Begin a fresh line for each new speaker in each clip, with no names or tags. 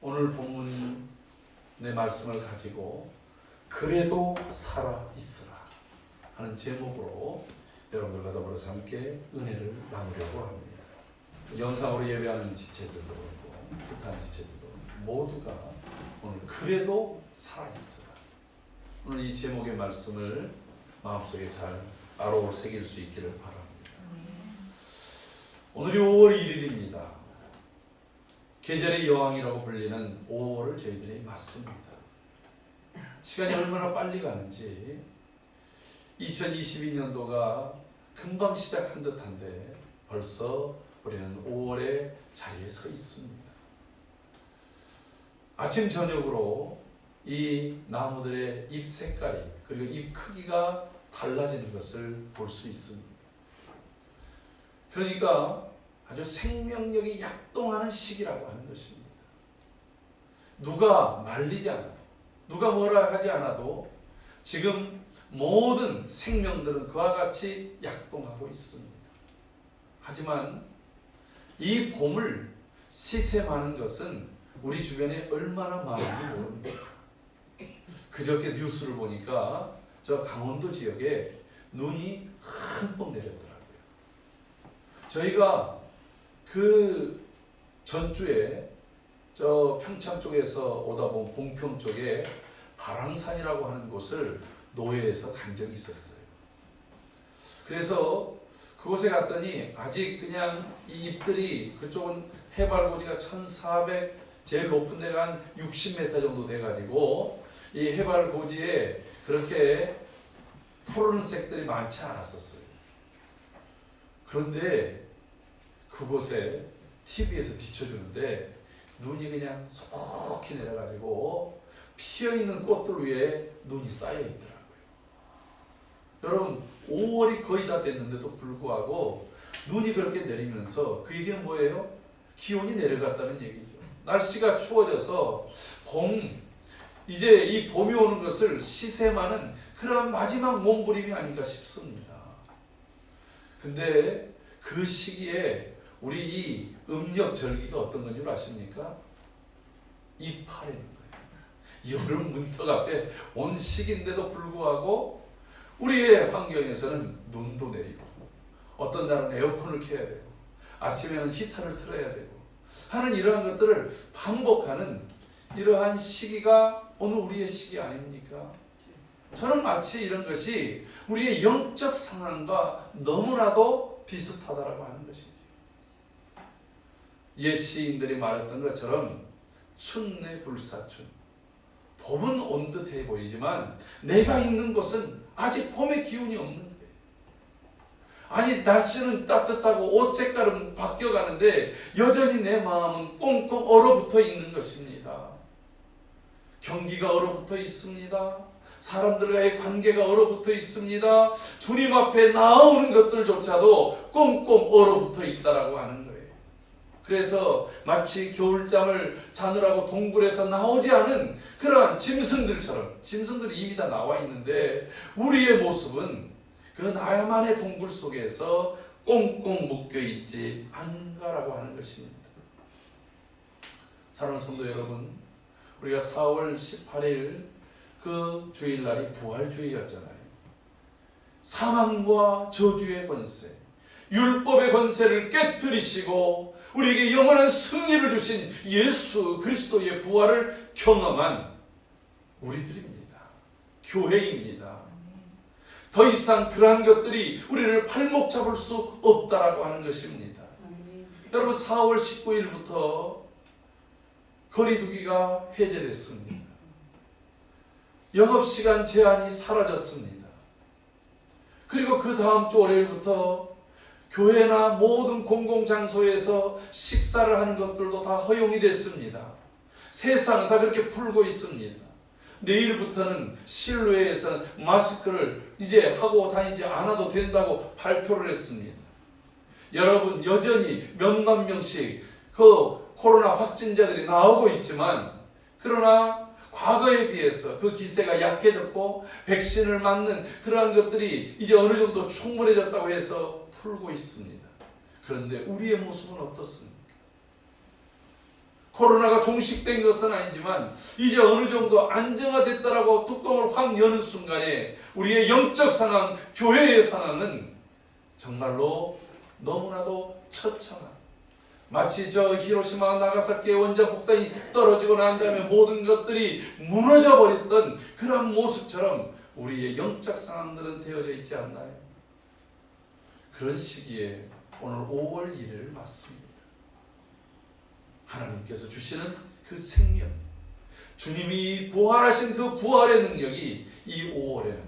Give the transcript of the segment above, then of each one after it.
오늘 본문의 말씀을 가지고 그래도 살아있으라 하는 제목으로 여러분들과 더불어서 함께 은혜를 나누려고 합니다. 영상으로 예배하는 지체들도 그렇고 풋한 지체들도 모두가 오늘 그래도 살아있으라, 오늘 이 제목의 말씀을 마음속에 잘 바로 새길 수 있기를 바랍니다. 오늘이 5월 1일입니다. 계절의 여왕이라고 불리는 5월을 저희들이 맞습니다. 시간이 얼마나 빨리 가는지 2022년도가 금방 시작한 듯한데 벌써 우리는 5월의 자리에 서 있습니다. 아침 저녁으로 이 나무들의 잎 색깔이 그리고 잎 크기가 달라지는 것을 볼 수 있습니다. 그러니까 아주 생명력이 약동하는 시기라고 하는 것입니다. 누가 말리지 않아도, 누가 뭐라 하지 않아도 지금 모든 생명들은 그와 같이 약동하고 있습니다. 하지만 이 봄을 시샘하는 것은 우리 주변에 얼마나 많은지 모릅니다. 그저께 뉴스를 보니까 저 강원도 지역에 눈이 흠뻑 내렸더라고요. 저희가 그 전주에 저 평창 쪽에서 오다 보면 봉평 쪽에 바랑산이라고 하는 곳을 노예에서 간 적이 있었어요. 그래서 그곳에 갔더니 아직 그냥 이 잎들이, 그쪽은 해발고지가 1400, 제일 높은 데가 한 60m 정도 돼가지고 이 해발고지에 그렇게 푸른색들이 많지 않았었어요. 그런데 그곳에 TV에서 비춰주는데 눈이 그냥 속히 내려가지고 피어있는 꽃들 위에 눈이 쌓여있더라고요. 여러분, 5월이 거의 다 됐는데도 불구하고 눈이 그렇게 내리면서 그 얘기는 뭐예요? 기온이 내려갔다는 얘기죠. 날씨가 추워져서 이제 이 봄이 오는 것을 시샘하는 그런 마지막 몸부림이 아닌가 싶습니다. 근데 그 시기에 우리 이 음력 절기가 어떤 건 줄 아십니까? 이파래인 거예요. 여름 문턱 앞에 온 시기인데도 불구하고 우리의 환경에서는 눈도 내리고, 어떤 날은 에어컨을 켜야 되고, 아침에는 히터를 틀어야 되고 하는 이러한 것들을 반복하는 이러한 시기가 오늘 우리의 시기 아닙니까? 저는 마치 이런 것이 우리의 영적 상황과 너무나도 비슷하다라고 하는 것이죠. 옛 시인들이 말했던 것처럼 춘내 불사춘, 봄은 온 듯해 보이지만 내가 있는 곳은 아직 봄의 기운이 없는 거예요. 아니, 날씨는 따뜻하고 옷 색깔은 바뀌어가는데 여전히 내 마음은 꽁꽁 얼어붙어 있는 것입니다. 경기가 얼어붙어 있습니다. 사람들과의 관계가 얼어붙어 있습니다. 주님 앞에 나오는 것들조차도 꽁꽁 얼어붙어 있다라고 하는 거예요. 그래서 마치 겨울잠을 자느라고 동굴에서 나오지 않은 그러한 짐승들처럼, 짐승들이 이미 다 나와 있는데 우리의 모습은 그 나야만의 동굴 속에서 꽁꽁 묶여 있지 않는가라고 하는 것입니다. 사랑하는 성도 여러분, 우리가 4월 18일 그 주일날이 부활주의였잖아요. 사망과 저주의 권세, 율법의 권세를 깨뜨리시고 우리에게 영원한 승리를 주신 예수 그리스도의 부활을 경험한 우리들입니다. 교회입니다. 더 이상 그러한 것들이 우리를 발목 잡을 수 없다라고 하는 것입니다. 여러분, 4월 19일부터 거리두기가 해제됐습니다. 영업시간 제한이 사라졌습니다. 그리고 그 다음 주 월요일부터 교회나 모든 공공장소에서 식사를 하는 것들도 다 허용이 됐습니다. 세상은 다 그렇게 풀고 있습니다. 내일부터는 실외에서 마스크를 이제 하고 다니지 않아도 된다고 발표를 했습니다. 여러분, 여전히 몇만 명씩 그 코로나 확진자들이 나오고 있지만, 그러나 과거에 비해서 그 기세가 약해졌고 백신을 맞는 그러한 것들이 이제 어느 정도 충분해졌다고 해서 풀고 있습니다. 그런데 우리의 모습은 어떻습니까? 코로나가 종식된 것은 아니지만 이제 어느 정도 안정화됐다라고 뚜껑을 확 여는 순간에 우리의 영적 상황, 교회의 상황은 정말로 너무나도 처참한, 마치 저 히로시마 나가사키의 원자 폭탄이 떨어지고 난 다음에 모든 것들이 무너져 버렸던 그런 모습처럼 우리의 영적 상황들은 되어져 있지 않나요? 그런 시기에 오늘 5월 1일을 맞습니다. 하나님께서 주시는 그 생명, 주님이 부활하신 그 부활의 능력이 이 5월에는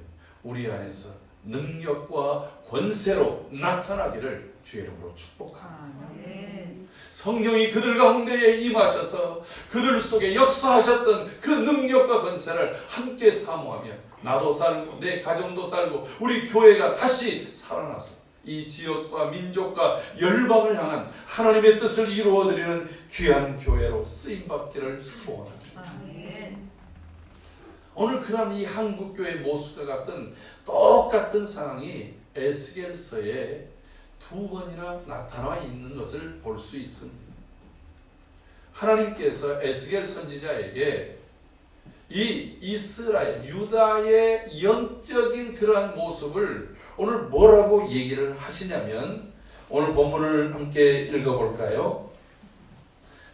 우리 안에서 능력과 권세로 나타나기를 주의 이름으로 축복합니다. 성령이 그들 가운데에 임하셔서 그들 속에 역사하셨던 그 능력과 권세를 함께 사모하며 나도 살고 내 가정도 살고 우리 교회가 다시 살아나서 이 지역과 민족과 열방을 향한 하나님의 뜻을 이루어드리는 귀한 교회로 쓰임받기를 소원합니다. 오늘 그런 이 한국교회의 모습과 같은 똑같은 상황이 에스겔서에 2번이나 나타나 있는 것을 볼 수 있습니다. 하나님께서 에스겔 선지자에게 이 이스라엘, 유다의 영적인 그러한 모습을 오늘 뭐라고 얘기를 하시냐면, 오늘 본문을 함께 읽어볼까요?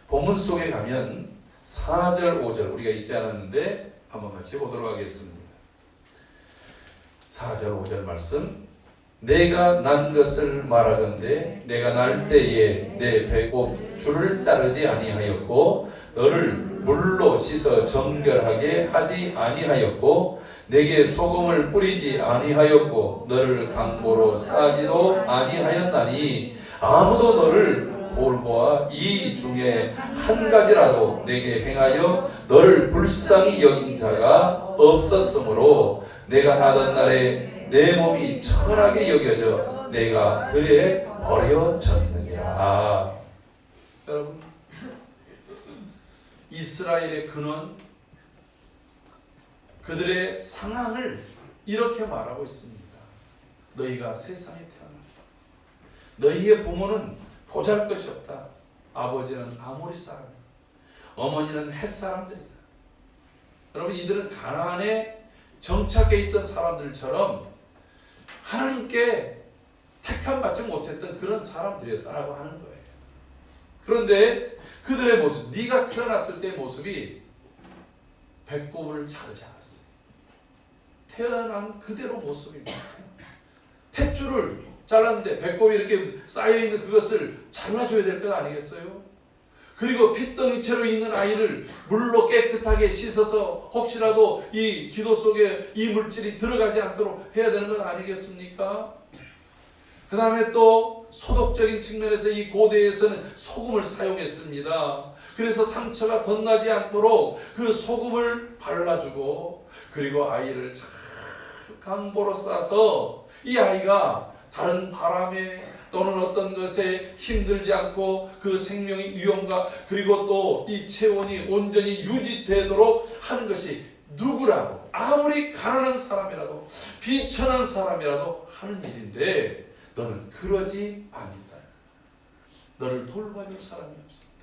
본문 속에 가면 4절, 5절 우리가 읽지 않았는데 한번 같이 보도록 하겠습니다. 4절, 5절 말씀. 내가 난 것을 말하건대 내가 날 때에 내 배꼽 줄을 자르지 아니하였고 너를 물로 씻어 정결하게 하지 아니하였고 내게 소금을 뿌리지 아니하였고 너를 강보로 싸지도 아니하였나니 아무도 너를 볼보아 이 중에 한 가지라도 내게 행하여 너를 불쌍히 여긴 자가 없었으므로 내가 나던 날에 내 몸이 천하게 여겨져 내가 들에 버려졌느니라. 여러분, 이스라엘의 근원, 그들의 상황을 이렇게 말하고 있습니다. 너희가 세상에 태어났다. 너희의 부모는 보잘것이 없다. 아버지는 아모리 사람, 어머니는 헷 사람들이다. 여러분, 이들은 가나안에 정착해 있던 사람들처럼 하나님께 택함 받지 못했던 그런 사람들이었다라고 하는 거예요. 그런데 그들의 모습, 네가 태어났을 때의 모습이 배꼽을 자르지 않았어요. 태어난 그대로 모습입니다. 탯줄을 잘랐는데 배꼽이 이렇게 쌓여있는 그것을 잘라줘야 될 것 아니겠어요? 그리고 핏덩이채로 있는 아이를 물로 깨끗하게 씻어서 혹시라도 이 기도 속에 이 물질이 들어가지 않도록 해야 되는 건 아니겠습니까? 그 다음에 또 소독적인 측면에서 이 고대에서는 소금을 사용했습니다. 그래서 상처가 덧나지 않도록 그 소금을 발라주고, 그리고 아이를 잘 강보로 싸서 이 아이가 다른 바람에 또는 어떤 것에 힘들지 않고 그 생명의 위험과 그리고 또 이 체온이 온전히 유지되도록 하는 것이 누구라도, 아무리 가난한 사람이라도 비천한 사람이라도 하는 일인데 너는 그러지 아니다. 너를 돌봐줄 사람이 없습니다.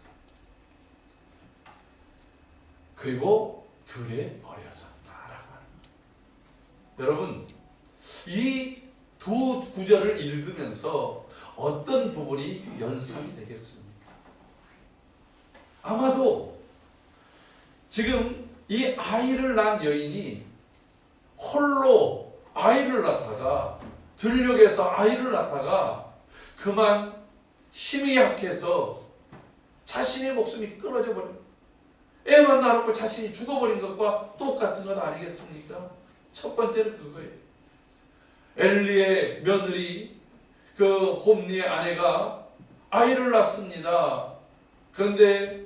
그리고 들에 버려졌다라고 합니다. 여러분, 이 두 구절을 읽으면서 어떤 부분이 연상이 되겠습니까? 아마도 지금 이 아이를 낳은 여인이 홀로 아이를 낳다가, 들녘에서 아이를 낳다가 그만 힘이 약해서 자신의 목숨이 끊어져 버린, 애만 낳았고 자신이 죽어버린 것과 똑같은 것 아니겠습니까? 첫 번째는 그거예요. 엘리의 며느리 그 홈리의 아내가 아이를 낳습니다. 그런데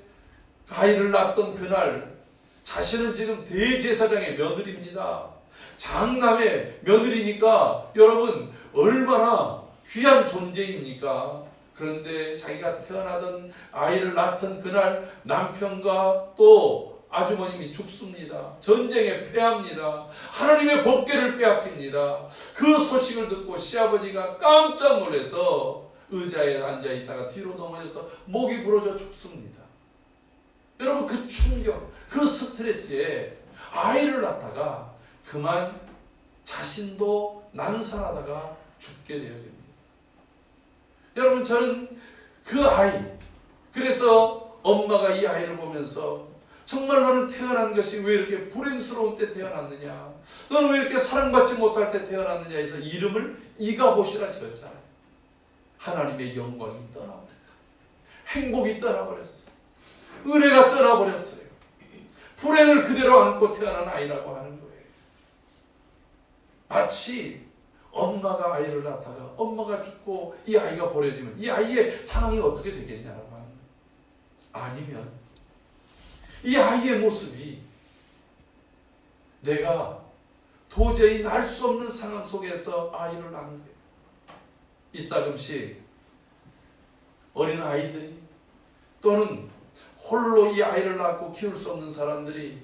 아이를 낳던 그날 자신은 지금 대제사장의 며느리입니다. 장남의 며느리니까 여러분 얼마나 귀한 존재입니까? 그런데 자기가 태어나던 아이를 낳던 그날 남편과 또 아주머님이 죽습니다. 전쟁에 패합니다. 하나님의 법궤를 빼앗깁니다. 그 소식을 듣고 시아버지가 깜짝 놀라서 의자에 앉아있다가 뒤로 넘어져서 목이 부러져 죽습니다. 여러분 그 충격, 그 스트레스에 아이를 낳다가 그만 자신도 난사하다가 죽게 되어집니다. 여러분 저는 그 아이, 그래서 엄마가 이 아이를 보면서 정말 너는 태어난 것이 왜 이렇게 불행스러운 때 태어났느냐, 너는 왜 이렇게 사랑받지 못할 때 태어났느냐 해서 이름을 이가봇이라 지었잖아요. 하나님의 영광이 떠나버렸다. 행복이 떠나버렸어요. 은혜가 떠나버렸어요. 불행을 그대로 안고 태어난 아이라고 하는 거예요. 마치 엄마가 아이를 낳다가 엄마가 죽고 이 아이가 버려지면 이 아이의 상황이 어떻게 되겠냐라고 하는 거예요. 아니면 이 아이의 모습이 내가 도저히 날 수 없는 상황 속에서 아이를 낳은 거예요. 이따금씩 어린 아이들이 또는 홀로 이 아이를 낳고 키울 수 없는 사람들이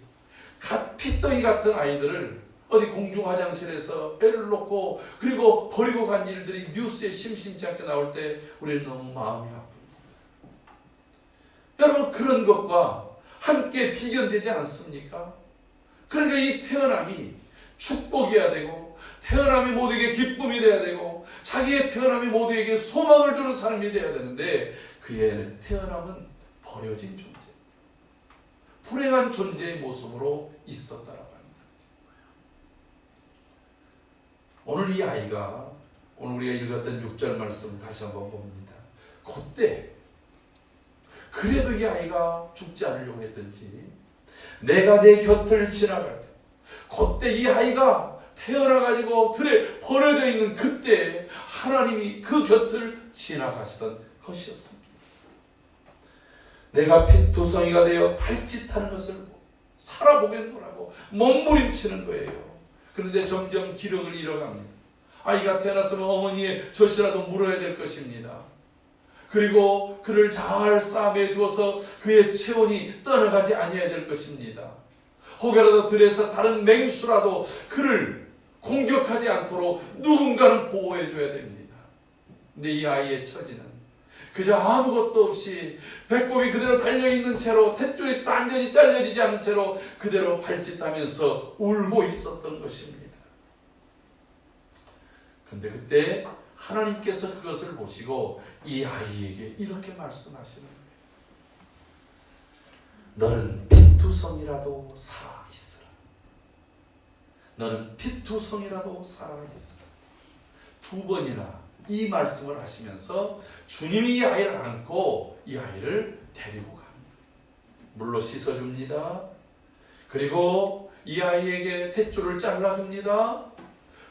핏덩이 같은 아이들을 어디 공중 화장실에서 애를 놓고 그리고 버리고 간 일들이 뉴스에 심심치 않게 나올 때 우리는 너무 마음이 아픕니다. 여러분 그런 것과 함께 비견되지 않습니까? 그러니까 이 태어남이 축복이어야 되고 태어남이 모두에게 기쁨이 되어야 되고 자기의 태어남이 모두에게 소망을 주는 삶이 되어야 되는데 그의 태어남은 버려진 존재, 불행한 존재의 모습으로 있었다라고 합니다. 오늘 이 아이가 오늘 우리가 읽었던 6절 말씀 다시 한번 봅니다. 그때 그래도 이 아이가 죽지 않으려고 했던지 내가 내 곁을 지나갈 때 그때 이 아이가 태어나가지고 들에 버려져 있는 그때 하나님이 그 곁을 지나가시던 것이었습니다. 내가 핏두성이가 되어 발짓하는 것을 살아보겠노라고 몸부림치는 거예요. 그런데 점점 기력을 잃어갑니다. 아이가 태어났으면 어머니의 젖이라도 물어야 될 것입니다. 그리고 그를 잘 싸매 주어서 그의 체온이 떠나가지 아니해야 될 것입니다. 혹여라도 들에서 다른 맹수라도 그를 공격하지 않도록 누군가는 보호해 줘야 됩니다. 근데 이 아이의 처지는 그저 아무것도 없이 배꼽이 그대로 달려있는 채로 탯줄이 단전이 잘려지지 않은 채로 그대로 발짓하면서 울고 있었던 것입니다. 그런데 그때 하나님께서 그것을 보시고 이 아이에게 이렇게 말씀하시는 거예요. 너는 핏투성이라도 살아있으라. 너는 핏투성이라도 살아있으라. 두 번이나 이 말씀을 하시면서 주님이 이 아이를 안고 이 아이를 데리고 갑니다. 물로 씻어줍니다. 그리고 이 아이에게 탯줄을 잘라줍니다.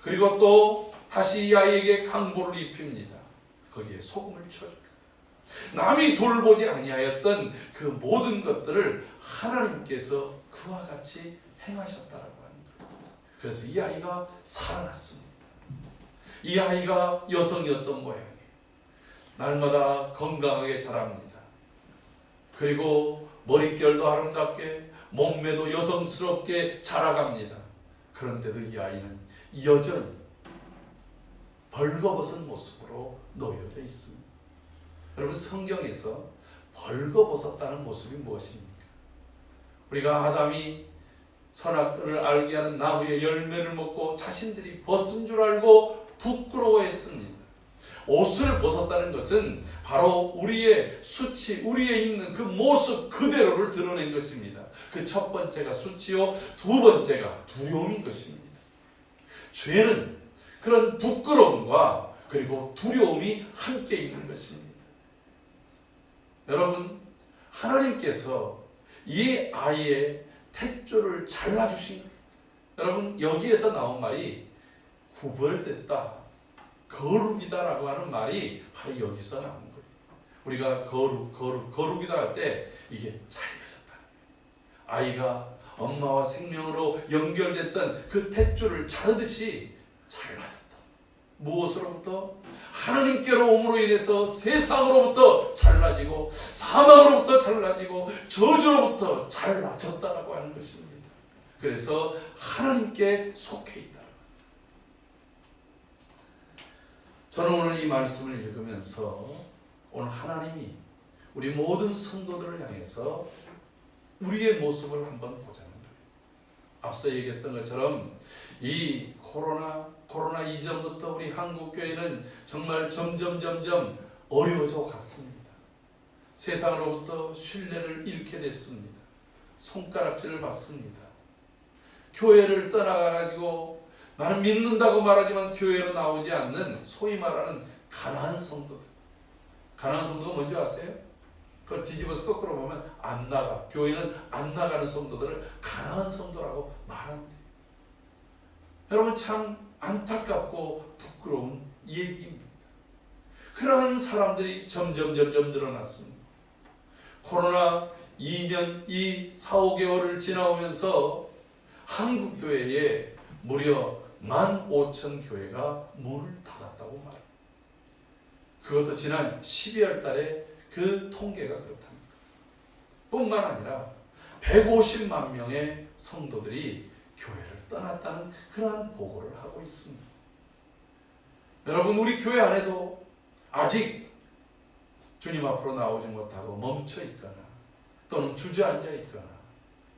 그리고 또 다시 이 아이에게 강보를 입힙니다. 거기에 소금을 쳐줍니다. 남이 돌보지 아니하였던 그 모든 것들을 하나님께서 그와 같이 행하셨다라고 합니다. 그래서 이 아이가 살아났습니다. 이 아이가 여성이었던 모양이에요. 날마다 건강하게 자랍니다. 그리고 머릿결도 아름답게 몸매도 여성스럽게 자라갑니다. 그런데도 이 아이는 여전히 벌거벗은 모습으로 놓여져 있습니다. 여러분 성경에서 벌거벗었다는 모습이 무엇입니까? 우리가 아담이 선악과를 알게 하는 나무의 열매를 먹고 자신들이 벗은 줄 알고 부끄러워했습니다. 옷을 벗었다는 것은 바로 우리의 수치, 우리의 있는 그 모습 그대로를 드러낸 것입니다. 그 첫 번째가 수치요, 두 번째가 두려움인 것입니다. 죄는 그런 부끄러움과 그리고 두려움이 함께 있는 것입니다. 여러분, 하나님께서 이 아이의 탯줄을 잘라주신 거예요. 여러분, 여기에서 나온 말이 구별됐다, 거룩이다라고 하는 말이 바로 여기서 나온 거예요. 우리가 거룩이다 할 때 이게 잘려졌다. 아이가 엄마와 생명으로 연결됐던 그 탯줄을 자르듯이 잘라졌다. 무엇으로부터? 하나님께로 옴으로 인해서 세상으로부터 잘라지고 사망으로부터 잘라지고 저주로부터 잘라졌다라고 하는 것입니다. 그래서 하나님께 속해 있다. 저는 오늘 이 말씀을 읽으면서 오늘 하나님이 우리 모든 성도들을 향해서 우리의 모습을 한번 보자는 거예요. 앞서 얘기했던 것처럼 이 코로나 이전부터 우리 한국교회는 정말 점점 어려워져 갔습니다. 세상으로부터 신뢰를 잃게 됐습니다. 손가락질을 받습니다. 교회를 떠나가지고 나는 믿는다고 말하지만 교회로 나오지 않는 소위 말하는 가난한 성도들. 가난한 성도가 뭔지 아세요? 그걸 뒤집어서 거꾸로 보면 안 나가. 교회는 안 나가는 성도들을 가난한 성도라고 말한대요. 여러분 참 안타깝고 부끄러운 얘기입니다. 그러한 사람들이 점점 늘어났습니다. 코로나 2년 4, 5개월을 지나오면서 한국교회에 무려 15,000교회가 문을 닫았다고 말합니다. 그것도 지난 12월 달에 그 통계가 그렇답니다. 뿐만 아니라 150만 명의 성도들이 교회를 떠났다는 그러한 보고를 하고 있습니다. 여러분 우리 교회 안에도 아직 주님 앞으로 나오지 못하고 멈춰 있거나 또는 주저앉아 있거나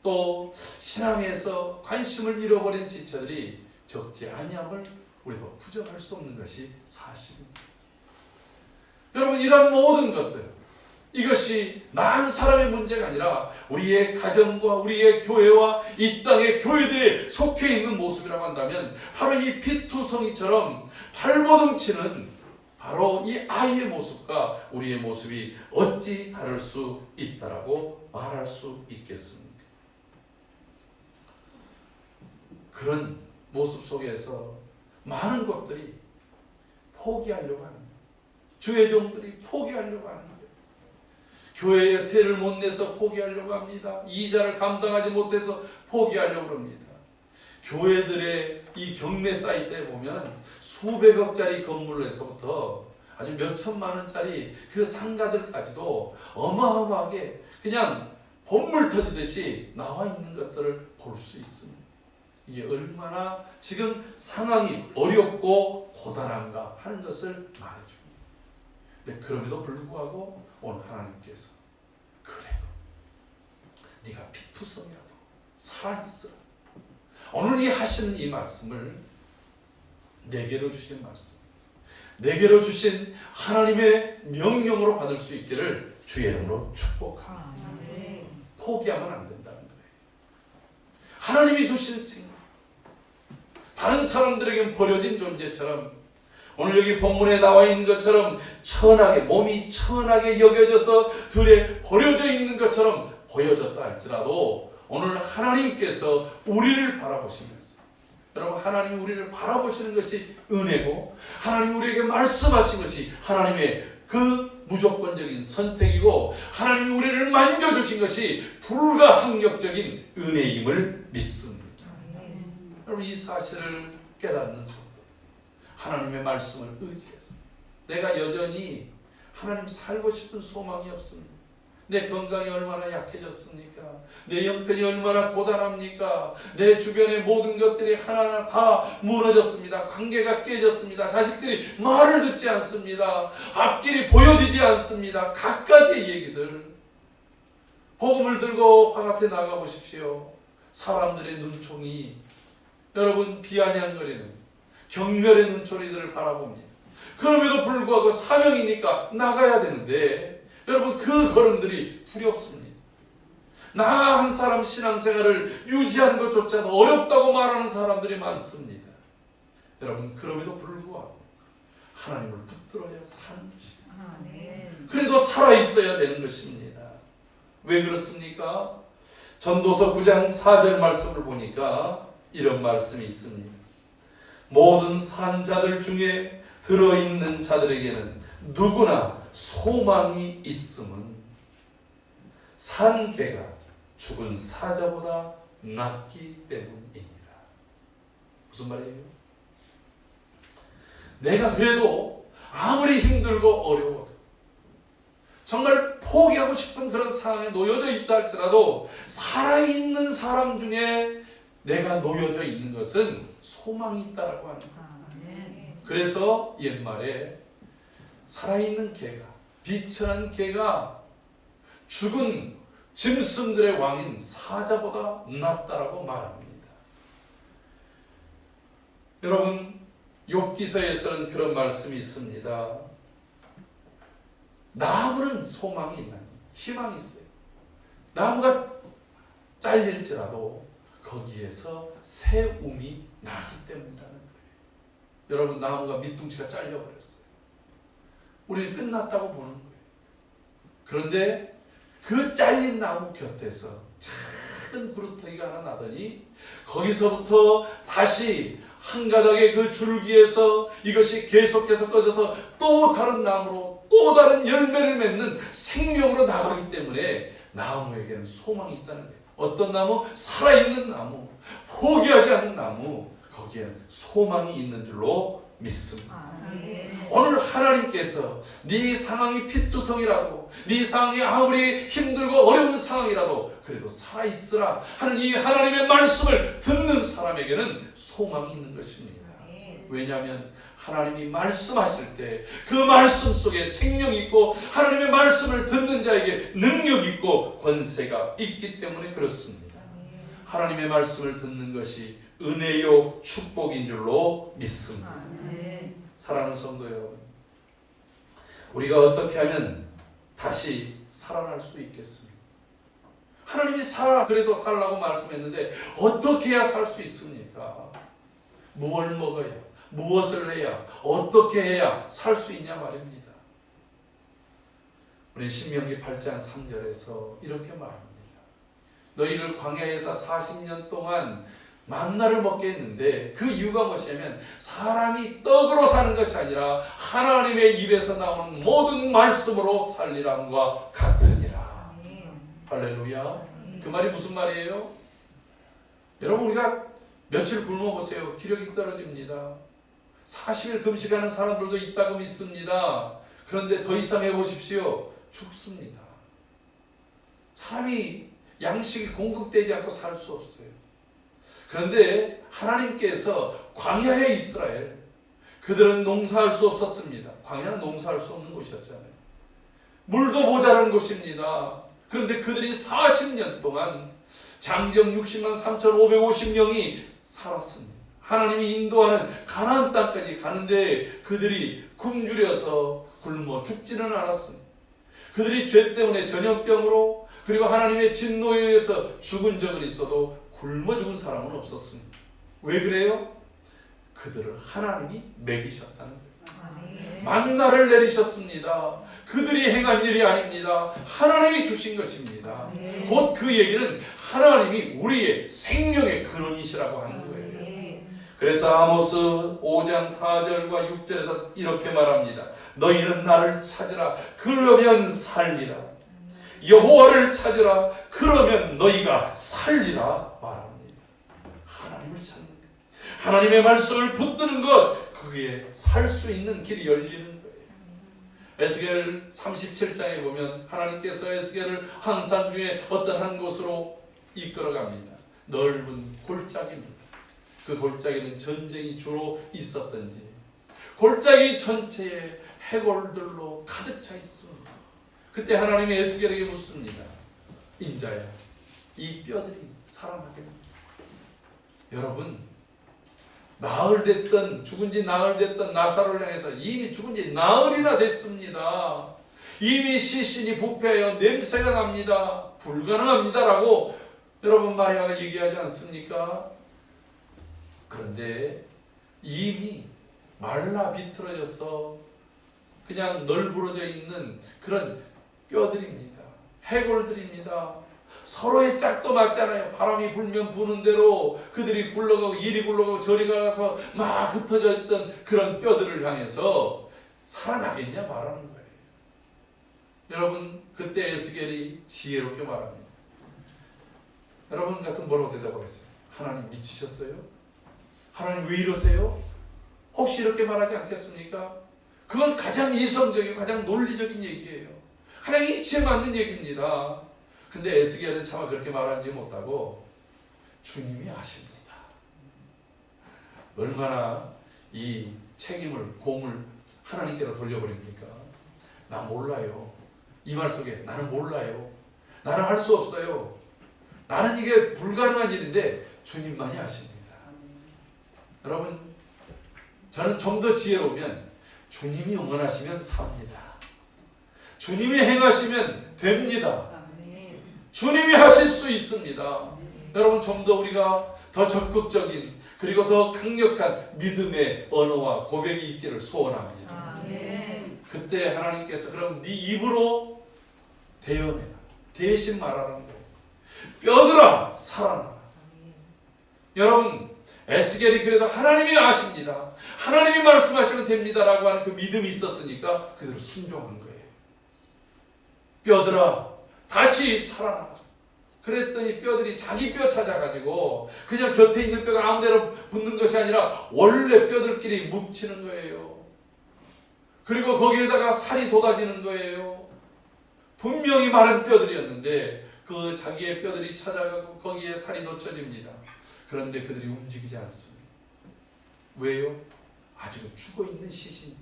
또 신앙에서 관심을 잃어버린 지체들이 적지 아니함을 우리도 부정할 수 없는 것이 사실입니다. 여러분 이런 모든 것들 이것이 난 사람의 문제가 아니라 우리의 가정과 우리의 교회와 이 땅의 교회들이 속해 있는 모습이라고 한다면 바로 이 피투성이처럼 발버둥치는 바로 이 아이의 모습과 우리의 모습이 어찌 다를 수 있다라고 말할 수 있겠습니까? 그런 모습 속에서 많은 것들이 포기하려고 하는 거예요. 주의 종들이 포기하려고 하는 거예요. 교회에 세를 못 내서 포기하려고 합니다. 이자를 감당하지 못해서 포기하려고 합니다. 교회들의 이 경매 사이트에 보면 수백억짜리 건물에서부터 아주 몇천만 원짜리 그 상가들까지도 어마어마하게 그냥 본물 터지듯이 나와 있는 것들을 볼 수 있습니다. 이게 얼마나 지금 상황이 어렵고 고단한가 하는 것을 말해줍니다. 근데 그럼에도 불구하고 오늘 하나님께서 그래도 네가 피투성이라도 살아있어. 오늘 이 하시는 이 말씀을 내게로 주신 말씀, 내게로 주신 하나님의 명령으로 받을 수 있기를 주의 이름으로 축복합니다. 포기하면 안 된다는 거예요. 하나님이 주신 생명, 다른 사람들에겐 버려진 존재처럼 오늘 여기 본문에 나와 있는 것처럼 천하게 몸이 천하게 여겨져서 들에 버려져 있는 것처럼 보여졌다 할지라도 오늘 하나님께서 우리를 바라보시면서 여러분 하나님이 우리를 바라보시는 것이 은혜고 하나님이 우리에게 말씀하신 것이 하나님의 그 무조건적인 선택이고 하나님이 우리를 만져주신 것이 불가항력적인 은혜임을 믿습니다. 여러분 이 사실을 깨닫는 성도 하나님의 말씀을 의지해서 내가 여전히 하나님 살고 싶은 소망이 없습니다. 내 건강이 얼마나 약해졌습니까? 내 형편이 얼마나 고단합니까? 내 주변의 모든 것들이 하나하나 다 무너졌습니다. 관계가 깨졌습니다. 자식들이 말을 듣지 않습니다. 앞길이 보여지지 않습니다. 갖가지의 얘기들. 복음을 들고 바깥에 나가보십시오. 사람들의 눈총이 여러분 비아냥거리는 경멸의 눈초리들을 바라봅니다. 그럼에도 불구하고 사명이니까 나가야 되는데 여러분 그 걸음들이 두렵습니다. 나 한 사람 신앙생활을 유지하는 것조차도 어렵다고 말하는 사람들이 많습니다. 여러분 그럼에도 불구하고 하나님을 붙들어야 사는 것입니다. 그래도 살아있어야 되는 것입니다. 왜 그렇습니까? 전도서 9장 4절 말씀을 보니까 이런 말씀이 있습니다. 모든 산 자들 중에 들어있는 자들에게는 누구나 소망이 있음은 산 개가 죽은 사자보다 낫기 때문이니라. 무슨 말이에요? 내가 그래도 아무리 힘들고 어려워도 정말 포기하고 싶은 그런 상황에 놓여져 있다 할지라도 살아있는 사람 중에 내가 놓여져 있는 것은 소망이 있다라고 합니다. 그래서 옛말에 살아있는 개가 비천한 개가 죽은 짐승들의 왕인 사자보다 낫다라고 말합니다. 여러분, 욥기서에서는 그런 말씀이 있습니다. 나무는 소망이 있나니, 희망이 있어요. 나무가 잘릴지라도 거기에서 새 움이 나기 때문이라는 거예요. 여러분, 나무가 밑둥치가 잘려버렸어요. 우리는 끝났다고 보는 거예요. 그런데 그 잘린 나무 곁에서 작은 구루터기가 하나 나더니 거기서부터 다시 한 가닥의 그 줄기에서 이것이 계속해서 꺼져서 또 다른 나무로 또 다른 열매를 맺는 생명으로 나가기 때문에 나무에게는 소망이 있다는 거예요. 어떤 나무? 살아있는 나무, 포기하지 않는 나무, 거기에는 소망이 있는 줄로 믿습니다. 오늘 하나님께서 네 상황이 피투성이라도, 네 상황이 아무리 힘들고 어려운 상황이라도 그래도 살아있으라 하는 이 하나님의 말씀을 듣는 사람에게는 소망이 있는 것입니다. 왜냐하면 하나님이 말씀하실 때 그 말씀 속에 생명이 있고 하나님의 말씀을 듣는 자에게 능력이 있고 권세가 있기 때문에 그렇습니다. 하나님의 말씀을 듣는 것이 은혜요 축복인 줄로 믿습니다. 사랑하는 성도 여러분, 우리가 어떻게 하면 다시 살아날 수 있겠습니까? 하나님이 살아 그래도 살라고 말씀했는데 어떻게 해야 살 수 있습니까? 무엇을 먹어야, 무엇을 해야, 어떻게 해야 살 수 있냐 말입니다. 우리 신명기 8장 3절에서 이렇게 말합니다. 너희를 광야에서 40년 동안 만나를 먹게 했는데 그 이유가 무엇이냐면 사람이 떡으로 사는 것이 아니라 하나님의 입에서 나오는 모든 말씀으로 살리람과 같으니라. 할렐루야. 그 말이 무슨 말이에요? 여러분, 우리가 며칠 굶어보세요. 기력이 떨어집니다. 40일 금식하는 사람들도 있다고 믿습니다. 그런데 더 이상 해보십시오. 죽습니다. 사람이 양식이 공급되지 않고 살 수 없어요. 그런데 하나님께서 광야의 이스라엘, 그들은 농사할 수 없었습니다. 광야는 농사할 수 없는 곳이었잖아요. 물도 모자란 곳입니다. 그런데 그들이 40년 동안 장정 60만 3,550명이 살았습니다. 하나님이 인도하는 가나안 땅까지 가는데 그들이 굶주려서 굶어 죽지는 않았습니다. 그들이 죄 때문에 전염병으로 그리고 하나님의 진노에 의해서 죽은 적은 있어도 굶어 죽은 사람은 없었습니다. 왜 그래요? 그들을 하나님이 먹이셨다는 거예요. 만나를 내리셨습니다. 그들이 행한 일이 아닙니다. 하나님이 주신 것입니다. 곧 그 얘기는 하나님이 우리의 생명의 근원이시라고 하는 거예요. 그래서 아모스 5장 4절과 6절에서 이렇게 말합니다. 너희는 나를 찾으라. 그러면 살리라. 여호와를 찾으라. 그러면 너희가 살리라 말합니다. 하나님을 찾는 것, 하나님의 말씀을 붙드는 것, 그게 살 수 있는 길이 열리는 거예요. 에스겔 37장에 보면 하나님께서 에스겔을 한 산 중에 어떤 한 곳으로 이끌어갑니다. 넓은 골짜기입니다. 그 골짜기는 전쟁이 주로 있었던지 골짜기 전체에 해골들로 가득 차 있습니다. 그때 하나님이 에스겔에게 묻습니다. 인자야, 이 뼈들이 살아나겠느냐? 여러분, 나흘 됐던, 죽은 지 나흘 됐던 나사로를 향해서 이미 죽은 지 나흘이나 됐습니다. 이미 시신이 부패하여 냄새가 납니다. 불가능합니다라고 여러분 마리아가 얘기하지 않습니까? 그런데 이미 말라 비틀어져서 그냥 널브러져 있는 그런 뼈들입니다. 해골들입니다. 서로의 짝도 맞잖아요. 바람이 불면 부는 대로 그들이 굴러가고 이리 굴러가고 저리 가서 막 흩어져 있던 그런 뼈들을 향해서 살아나겠냐 말하는 거예요. 여러분, 그때 에스겔이 지혜롭게 말합니다. 여러분 같은 뭐라고 대답하겠어요? 하나님 미치셨어요? 하나님 왜 이러세요? 혹시 이렇게 말하지 않겠습니까? 그건 가장 이성적이고 가장 논리적인 얘기예요. 가장 이치에 맞는 얘기입니다. 근데 에스겔은 차마 그렇게 말하지 못하고 주님이 아십니다. 얼마나 이 책임을, 공을 하나님께로 돌려버립니까? 나 몰라요. 이 말 속에 나는 몰라요. 나는 할 수 없어요. 나는 이게 불가능한 일인데 주님만이 아십니다. 여러분, 저는 좀 더 지혜로우면 주님이 응원하시면 삽니다. 주님이 행하시면 됩니다. 주님이 하실 수 있습니다. 여러분, 좀 더 우리가 더 적극적인 그리고 더 강력한 믿음의 언어와 고백이 있기를 소원합니다. 그때 하나님께서 그럼 네 입으로 대언해라. 대신 말하라는 거예요. 뼈들아 살아나라. 여러분, 에스겔이 그래도 하나님이 아십니다. 하나님이 말씀하시면 됩니다라고 하는 그 믿음이 있었으니까 그대로 순종한 거예요. 뼈들아 다시 살아나라. 그랬더니 뼈들이 자기 뼈 찾아가지고 그냥 곁에 있는 뼈가 아무데나 붙는 것이 아니라 원래 뼈들끼리 뭉치는 거예요. 그리고 거기에다가 살이 돋아지는 거예요. 분명히 마른 뼈들이었는데 그 자기의 뼈들이 찾아가고 거기에 살이 돋쳐집니다. 그런데 그들이 움직이지 않습니다. 왜요? 아직은 죽어있는 시신.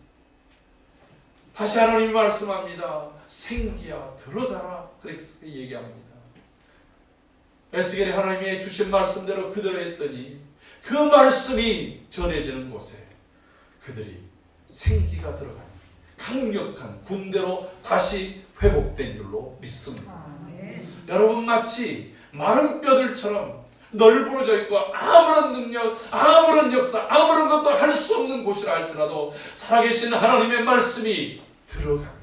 다시 하나님이 말씀합니다. 생기야 들어가라. 그렇게 얘기합니다. 에스겔이 하나님이 주신 말씀대로 그대로 했더니 그 말씀이 전해지는 곳에 그들이 생기가 들어가는 강력한 군대로 다시 회복된 줄로 믿습니다. 여러분, 마치 마른 뼈들처럼 널브러져 있고 아무런 능력, 아무런 역사, 아무런 것도 할 수 없는 곳이라 할지라도 살아계신 하나님의 말씀이 들어가면,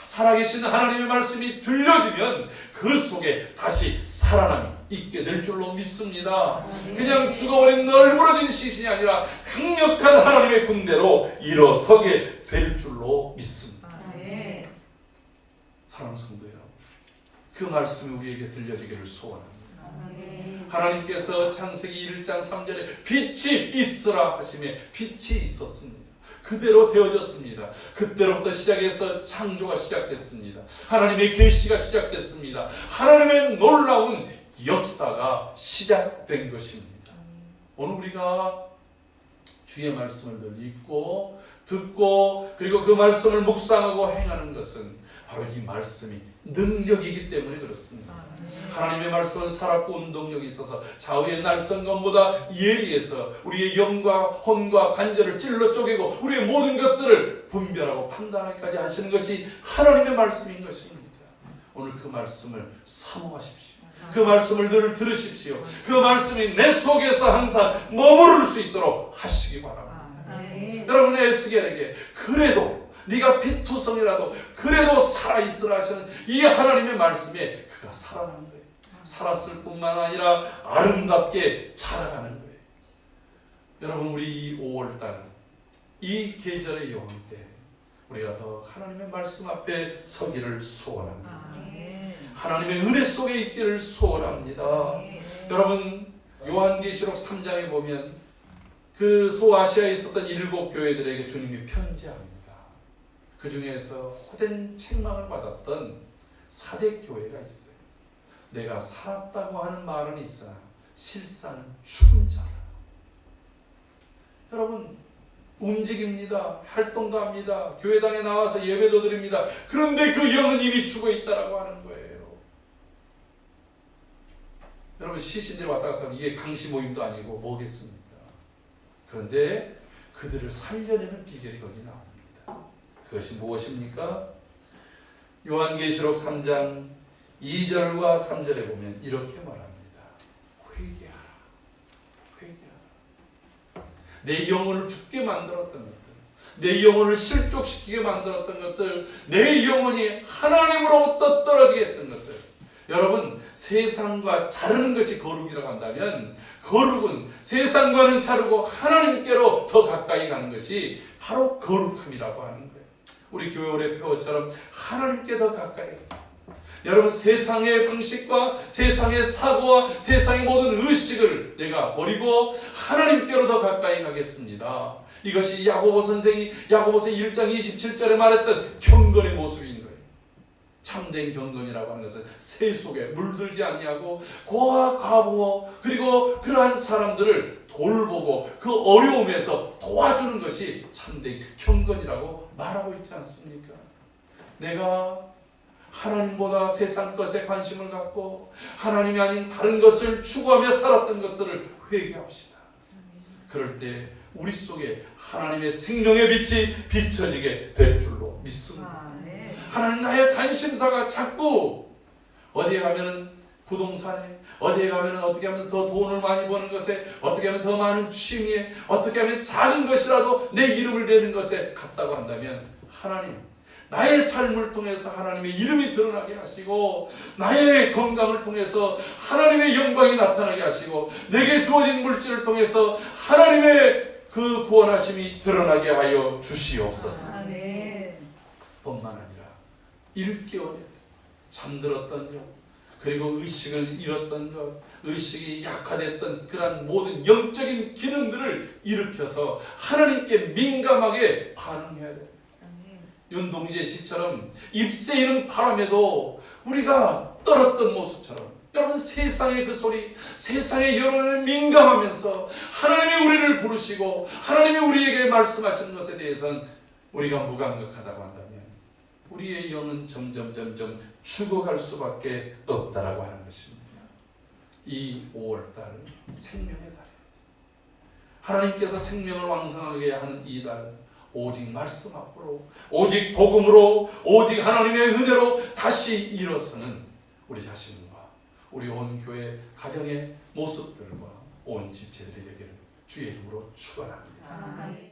살아계신 하나님의 말씀이 들려지면 그 속에 다시 살아남이 있게 될 줄로 믿습니다. 그냥 죽어버린 널브러진 시신이 아니라 강력한 하나님의 군대로 일어서게 될 줄로 믿습니다. 사랑하는 성도 여러분, 그 말씀이 우리에게 들려지기를 소원합니다. 하나님께서 창세기 1장 3절에 빛이 있으라 하심에 빛이 있었습니다. 그대로 되어졌습니다. 그때로부터 시작해서 창조가 시작됐습니다. 하나님의 계시가 시작됐습니다. 하나님의 놀라운 역사가 시작된 것입니다. 오늘 우리가 주의 말씀을 늘 읽고 듣고 그리고 그 말씀을 묵상하고 행하는 것은 바로 이 말씀이 능력이기 때문에 그렇습니다. 하나님의 말씀은 살았고 운동력이 있어서 좌우의 날선 것보다 예리해서 우리의 영과 혼과 관절을 찔러 쪼개고 우리의 모든 것들을 분별하고 판단하기까지 하시는 것이 하나님의 말씀인 것입니다. 오늘 그 말씀을 사모하십시오. 그 말씀을 늘 들으십시오. 그 말씀이 내 속에서 항상 머무를 수 있도록 하시기 바랍니다. 여러분, 에스겔에게 그래도 네가 피투성이라도 그래도 살아있으라 하시는 이 하나님의 말씀에 그가 살아난 거예요. 살았을 뿐만 아니라 아름답게 자라가는 거예요. 여러분, 우리 이 5월달 이 계절의 영혼 때 우리가 더 하나님의 말씀 앞에 서기를 소원합니다. 하나님의 은혜 속에 있기를 소원합니다. 여러분, 요한계시록 3장에 보면 그 소아시아에 있었던 7 교회들에게 주님이 편지합니다. 그 중에서 호된 책망을 받았던 4대 교회가 있어요. 내가 살았다고 하는 말은 있으나 실상은 죽은 자라. 여러분, 움직입니다. 활동도 합니다. 교회당에 나와서 예배도 드립니다. 그런데 그 영은 이미 죽어 있다라고 하는 거예요. 여러분, 시신들이 왔다 갔다 하면 이게 강시 모임도 아니고 뭐겠습니까? 그런데 그들을 살려내는 비결이 거기 나옵니다. 그것이 무엇입니까? 요한계시록 3장 2절과 3절에 보면 이렇게 말합니다. 회개하라. 회개하라. 내 영혼을 죽게 만들었던 것들, 내 영혼을 실족시키게 만들었던 것들, 내 영혼이 하나님으로부터 떨어지게 했던 것들. 여러분, 세상과 자르는 것이 거룩이라고 한다면 거룩은 세상과는 자르고 하나님께로 더 가까이 가는 것이 바로 거룩함이라고 하는 거예요. 우리 교회 올해 표어처럼 하나님께 더 가까이. 여러분, 세상의 방식과 세상의 사고와 세상의 모든 의식을 내가 버리고 하나님께로 더 가까이 가겠습니다. 이것이 야고보 선생이 야고보서 1장 27절에 말했던 경건의 모습인 거예요. 참된 경건이라고 하는 것은 새 속에 물들지 아니하고 고아 과부어 그리고 그러한 사람들을 돌보고 그 어려움에서 도와주는 것이 참된 경건이라고 말하고 있지 않습니까? 내가 하나님보다 세상 것에 관심을 갖고 하나님이 아닌 다른 것을 추구하며 살았던 것들을 회개합시다. 그럴 때 우리 속에 하나님의 생명의 빛이 비춰지게 될 줄로 믿습니다. 하나님 나의 관심사가 자꾸 어디에 가면은 부동산에, 어디에 가면은 어떻게 하면 더 돈을 많이 버는 것에, 어떻게 하면 더 많은 취미에, 어떻게 하면 작은 것이라도 내 이름을 내는 것에 갔다고 한다면 하나님 나의 삶을 통해서 하나님의 이름이 드러나게 하시고 나의 건강을 통해서 하나님의 영광이 나타나게 하시고 내게 주어진 물질을 통해서 하나님의 그 구원하심이 드러나게 하여 주시옵소서. 뿐만 아니라 일개월에 잠들었던 것, 그리고 의식을 잃었던 것, 의식이 약화됐던 그러한 모든 영적인 기능들을 일으켜서 하나님께 민감하게 반응해야 돼요. 윤동주의 시처럼 잎새이는 바람에도 우리가 떨었던 모습처럼 여러분 세상의 그 소리, 세상의 여론에 민감하면서 하나님이 우리를 부르시고 하나님이 우리에게 말씀하시는 것에 대해서는 우리가 무감각하다고 한다면 우리의 영은 점점 죽어갈 수밖에 없다라고 하는 것입니다. 이 5월달 생명의 달이에요. 하나님께서 생명을 왕성하게 하는 이 달, 오직 말씀 앞으로, 오직 복음으로, 오직 하나님의 은혜로 다시 일어서는 우리 자신과 우리 온 교회 가정의 모습들과 온 지체들이 되기를 주의 이름으로 축원합니다.